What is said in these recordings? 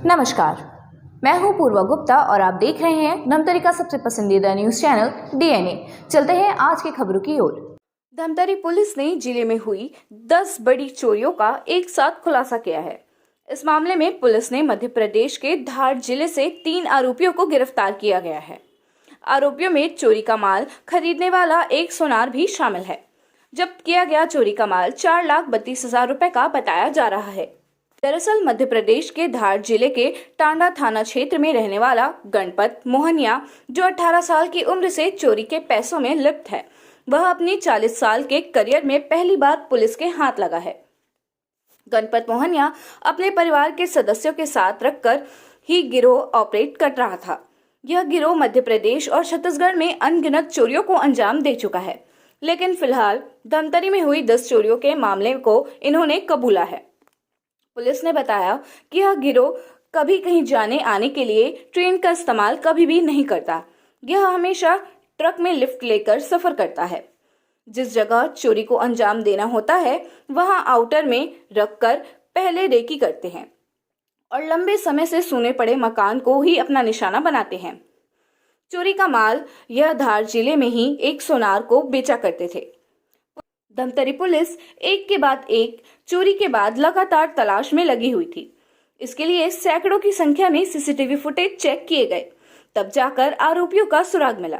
नमस्कार, मैं हूं पूर्वा गुप्ता और आप देख रहे हैं धमतरी का सबसे पसंदीदा न्यूज चैनल DNA। चलते हैं आज की खबरों की ओर। धमतरी पुलिस ने जिले में हुई 10 बड़ी चोरियों का एक साथ खुलासा किया है। इस मामले में पुलिस ने मध्य प्रदेश के धार जिले से 3 आरोपियों को गिरफ्तार किया गया है। आरोपियों में चोरी का माल खरीदने वाला एक सुनार भी शामिल है। जब्त किया गया चोरी का माल 4,32,000 रुपए का बताया जा रहा है। दरअसल मध्य प्रदेश के धार जिले के टांडा थाना क्षेत्र में रहने वाला गणपत मोहनिया, जो 18 साल की उम्र से चोरी के पैसों में लिप्त है, वह अपनी 40 साल के करियर में पहली बार पुलिस के हाथ लगा है। गणपत मोहनिया अपने परिवार के सदस्यों के साथ रखकर ही गिरोह ऑपरेट कर रहा था। यह गिरोह मध्य प्रदेश और छत्तीसगढ़ में अनगिनत चोरियों को अंजाम दे चुका है, लेकिन फिलहाल धमतरी में हुई 10 चोरियों के मामले को इन्होंने कबूला है। पुलिस ने बताया कि यह गिरोह कभी कहीं जाने आने के लिए ट्रेन का इस्तेमाल कभी भी नहीं करता। यह हमेशा ट्रक में लिफ्ट लेकर सफर करता है। जिस जगह चोरी को अंजाम देना होता है वहां आउटर में रखकर पहले रेकी करते हैं और लंबे समय से सूने पड़े मकान को ही अपना निशाना बनाते हैं। चोरी का माल यह धार जिले में ही एक सोनार को बेचा करते थे। धमतरी पुलिस एक के बाद एक चोरी के बाद लगातार तलाश में लगी हुई थी। इसके लिए सैकड़ों की संख्या में सीसीटीवी फुटेज चेक किए गए, तब जाकर आरोपियों का सुराग मिला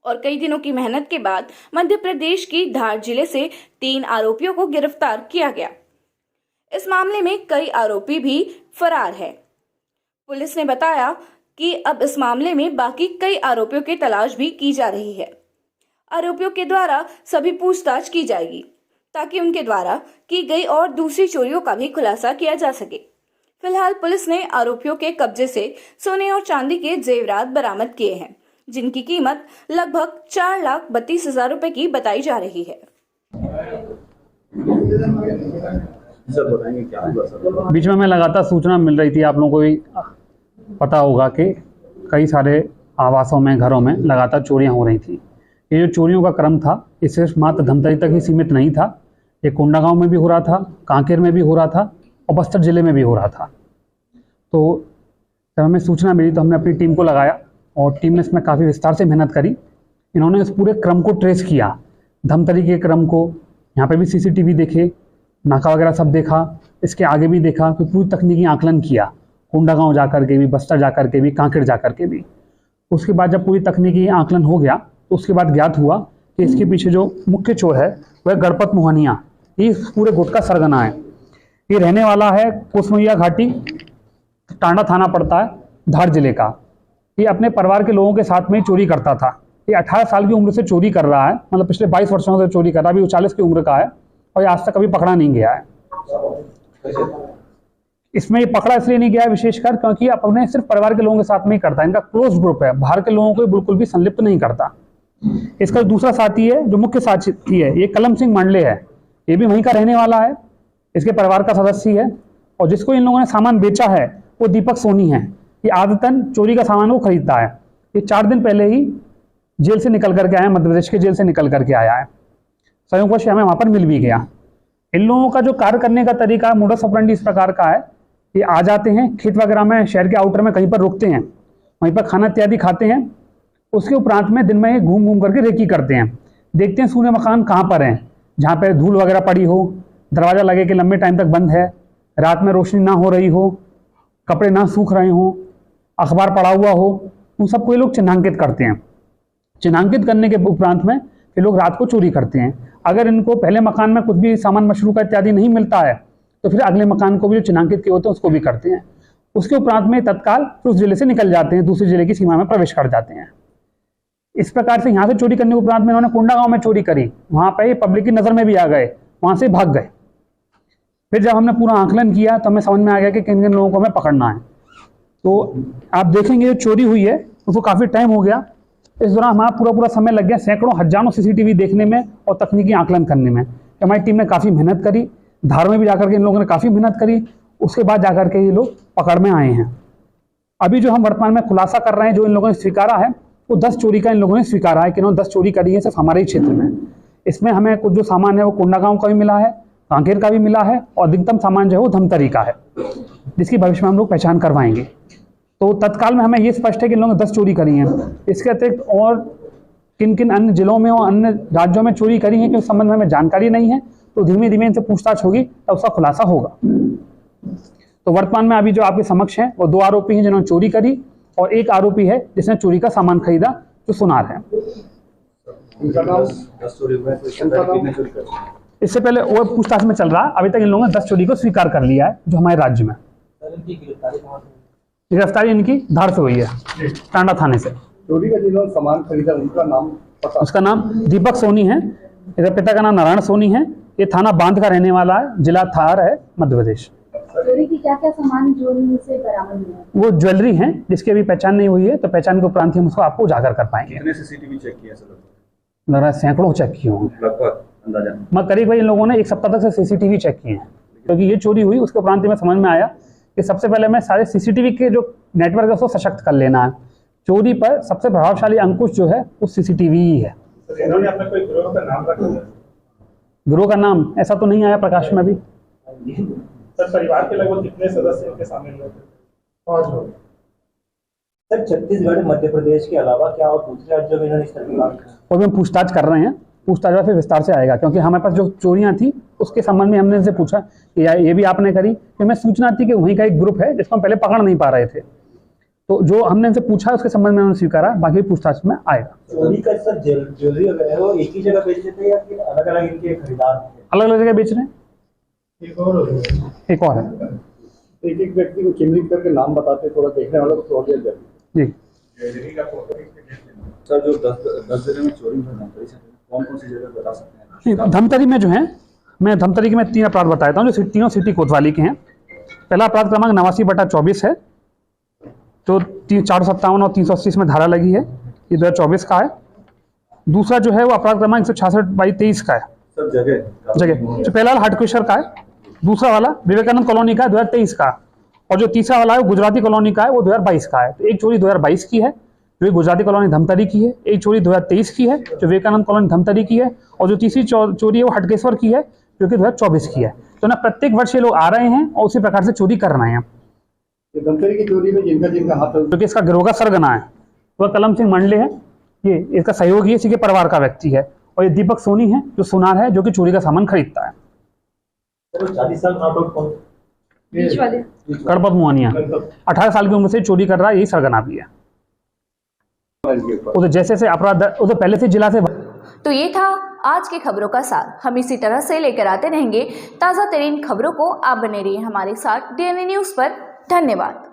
और कई दिनों की मेहनत के बाद मध्य प्रदेश की धार जिले से 3 आरोपियों को गिरफ्तार किया गया। इस मामले में कई आरोपी भी फरार है। पुलिस ने बताया कि अब इस मामले में बाकी कई आरोपियों की तलाश भी की जा रही है। आरोपियों के द्वारा सभी पूछताछ की जाएगी ताकि उनके द्वारा की गई और दूसरी चोरियों का भी खुलासा किया जा सके। फिलहाल पुलिस ने आरोपियों के कब्जे से सोने और चांदी के जेवरात बरामद किए हैं, जिनकी कीमत लगभग 4,32,000 रुपए की बताई जा रही है। बीच में हमें लगातार सूचना मिल रही थी, आप लोगों को भी पता होगा कि कई सारे आवासों में, घरों में लगातार चोरियां हो रही थी। ये जो चोरियों का क्रम था, ये सिर्फ मात्र धमतरी तक ही सीमित नहीं था। ये कोंडागांव में भी हो रहा था, कांकेर में भी हो रहा था और बस्तर जिले में भी हो रहा था। तो जब हमें सूचना मिली तो हमने अपनी टीम को लगाया और टीम ने इसमें काफ़ी विस्तार से मेहनत करी। इन्होंने इस पूरे क्रम को ट्रेस किया, धमतरी के क्रम को। यहाँ पे भी सीसीटीवी देखे, नाका वगैरह सब देखा, इसके आगे भी देखा, फिर पूरी तकनीकी आकलन किया, कोंडागांव जा कर के भी, बस्तर जा कर के भी, कांकेर जा कर के भी। उसके बाद जब पूरी तकनीकी आकलन हो गया तो उसके बाद ज्ञात हुआ कि इसके पीछे जो मुख्य चोर है वह गणपत मोहनिया, ये पूरे गुट का सरगना है। ये रहने वाला है कुसमैया घाटी, टांडा थाना पड़ता है, धार जिले का। ये अपने परिवार के लोगों के साथ में चोरी करता था। ये 18 साल की उम्र से चोरी कर रहा है, मतलब पिछले 22 वर्षों से चोरी कर रहा है। अभी वो 40 की उम्र का है और ये आज तक कभी पकड़ा नहीं गया है। इसमें ये पकड़ा इसलिए नहीं गया है विशेषकर क्योंकि अपने सिर्फ परिवार के लोगों के साथ में ही करता है। इनका क्लोज ग्रुप है, बाहर के लोगों को बिल्कुल भी संलिप्त नहीं करता। इसका दूसरा साथी है, जो मुख्य साथी है, ये कलम सिंह मंडले है। ये भी वहीं का रहने वाला है, इसके परिवार का सदस्य है। और जिसको इन लोगों ने सामान बेचा है वो दीपक सोनी है। ये आदतन चोरी का सामान वो खरीदता है। ये 4 दिन पहले ही जेल से निकल करके आया, मध्य प्रदेश के जेल से निकल करके आया है। संयोगवश हमें वहाँ पर मिल भी गया। इन लोगों का जो कार्य करने का तरीका, मोडस ऑपरेंडी इस प्रकार का है, ये आ जाते हैं खेत वगैरह में, शहर के आउटर में कहीं पर रुकते हैं, वहीं पर खाना इत्यादि खाते हैं। उसके उपरांत में दिन में ये घूम घूम करके रेकी करते हैं, देखते हैं सूने मकान कहाँ पर हैं, जहाँ पे धूल वगैरह पड़ी हो, दरवाज़ा लगे कि लंबे टाइम तक बंद है, रात में रोशनी ना हो रही हो, कपड़े ना सूख रहे हो, अखबार पड़ा हुआ हो, उन सबको ये लोग चिन्हांकित करते हैं। चिन्हांकित करने के उपरांत में ये लोग रात को चोरी करते हैं। अगर इनको पहले मकान में कुछ भी सामान मशरूका इत्यादि नहीं मिलता है तो फिर अगले मकान को भी जो चिन्हांकित किए होते हैं उसको भी करते हैं। उसके उपरांत में तत्काल उस जिले से निकल जाते हैं, दूसरे जिले की सीमा में प्रवेश कर जाते हैं। इस प्रकार से यहाँ से चोरी करने के उपरांत में इन्होंने कोंडागांव में चोरी करी, वहाँ पे पब्लिक की नज़र में भी आ गए, वहाँ से भाग गए। फिर जब हमने पूरा आकलन किया तो हमें समझ में आ गया कि किन किन लोगों को हमें पकड़ना है। तो आप देखेंगे जो चोरी हुई है उसको काफ़ी टाइम हो गया। इस दौरान हमारा पूरा समय लग गया सैकड़ों हजारों सीसीटीवी देखने में और तकनीकी आकलन करने में। हमारी टीम ने काफ़ी मेहनत करी, धार में भी जाकर के इन लोगों ने काफ़ी मेहनत करी। उसके बाद जाकर के ये लोग पकड़ में आए हैं। अभी जो हम वर्तमान में खुलासा कर रहे हैं, जो इन लोगों ने स्वीकारा है, वो 10 चोरी का इन लोगों ने स्वीकारा है कि इन्होंने 10 चोरी करी है सिर्फ हमारे ही क्षेत्र में। इसमें हमें कुछ जो सामान है वो कोंडागांव का भी मिला है, कांकेर का भी मिला है और अधिकतम सामान जो है वो धमतरी का है, जिसकी भविष्य में हम लोग पहचान करवाएंगे। तो तत्काल में हमें ये स्पष्ट है कि इन लोगों ने 10 चोरी करी हैं। इसके अतिरिक्त और किन किन अन्य जिलों में और अन्य राज्यों में चोरी करी है कि उस संबंध में हमें जानकारी नहीं है, तो धीमे धीमे इनसे पूछताछ होगी तब उसका खुलासा होगा। तो वर्तमान में अभी जो आपके समक्ष है वो 2 आरोपी हैं जिन्होंने चोरी करी और 1 आरोपी है जिसने चोरी का सामान खरीदा, जो सुनार है। इससे पहले और पूछताछ में चल रहा है, अभी तक इन लोगों ने 10 चोरी को स्वीकार कर लिया है जो हमारे राज्य में। गिरफ्तारी इनकी धार से हुई है, टांडा थाने से। चोरी का जिन्होंने सामान खरीदा उनका नाम पता? उसका नाम दीपक सोनी है, इसके पिता का नाम नारायण सोनी है। ये थाना बांध का रहने वाला है, जिला थार है, मध्य प्रदेश। चोरी की क्या क्या सामान जो इनसे बरामद हुआ? वो ज्वेलरी है जिसकी अभी पहचान नहीं हुई है, तो पहचान के उपरांत ही हम उसको आपको उजागर कर पाएंगे। कितने सीसीटीवी चेक किए सर? लग रहा है सैकड़ों चेक किए होंगे लगभग अंदाजा। मैं करीब भाई इन लोगों ने 1 सप्ताह तक से सीसीटीवी चेक किए हैं, क्योंकि ये चोरी हुई उसके उपरांत में समझ में आया कि सबसे पहले मैं सारे सीसीटीवी के जो नेटवर्क है उसको सशक्त कर लेना है। चोरी पर सबसे प्रभावशाली अंकुश जो है वो सीसीटीवी ही है। इन्होंने अपना कोई गिरोह का नाम रखा है? गिरोह का नाम ऐसा तो नहीं आया प्रकाश में अभी। सर परिवार के लगभग कितने सदस्य इनके शामिल हुए थे? 5 लोग। सर छत्तीसगढ़ मध्य प्रदेश के अलावा क्या और दूसरे राज्यों में इन्होंने इस तरह की काम की? और भी हम पूछताछ कर रहे हैं, पूछताछ में फिर विस्तार से आएगा, क्योंकि हमारे पास जो चोरियां थी उसके संबंध में हमने इनसे पूछा कि ये भी आपने करी, कि हमें सूचना थी कि वहीं का एक ग्रुप है जिसको हम पहले पकड़ नहीं पा रहे थे। तो जो हमने इनसे पूछा उसके संबंध में उन्होंने स्वीकारा, बाकी पूछताछ में आएगा। चोरी का सर ज्वेलरी वगैरह है वो एक ही जगह बेचते थे या फिर अलग अलग इनके खरीदार थे? अलग अलग जगह बेच रहे हैं। एक और है एक व्यक्ति को चिन्हित करके नाम बताते, थोड़ा देखने वाला को थोड़ा देर जी। सर जो 10 जगह में चोरी हुई धमतरी से कौन कौन सी जगह बता सकते हैं? धमतरी में जो है, मैं धमतरी के में 3 अपराध बताता हूँ जो तीनों सिटी कोतवाली के हैं। पहला अपराध क्रमांक 89/24 है, तो 457 और 380 में धारा लगी है, ये 2024 का है। दूसरा जो है वो अपराध क्रमांक 166/23 का है। सर जगह जो पहला वाला हटकेश्वर का है, दूसरा वाला विवेकानंद कॉलोनी का है 2023 का, और जो तीसरा वाला है वो गुजराती कॉलोनी का है, वो 2022 का है। तो एक चोरी 2022 की है जो गुजराती कॉलोनी धमतरी की है, एक चोरी 2023 की है जो विवेकानंद कॉलोनी धमतरी की है, और जो तीसरी चोरी है वो हटकेश्वर की है जो कि 2024 की है। तो ना प्रत्येक वर्ष ये लोग आ रहे हैं और उसी प्रकार से चोरी कर रहे हैं। धमतरी की चोरी में जिनका हाथ है, क्योंकि इसका गिरोह का सरगना है वह कलम सिंह मंडले है, ये इसका सहयोगी इसी के परिवार का व्यक्ति है, और ये दीपक सोनी है जो सुनार है, जो कि चोरी का सामान खरीदता है। 40 साल नॉट आउट कौन? बीच वाले गणपत मोहनिया 18 साल की उम्र से चोरी कर रहा है, यही सरगना भी है। उधर जैसे से अपराध उधर पहले से जिला से। तो ये था आज की खबरों का सार। हम इसी तरह से लेकर आते रहेंगे ताज़ा तरीन खबरों को। आप बने रहिए हमारे साथ डीएनए न्यूज़ पर। धन्यवाद।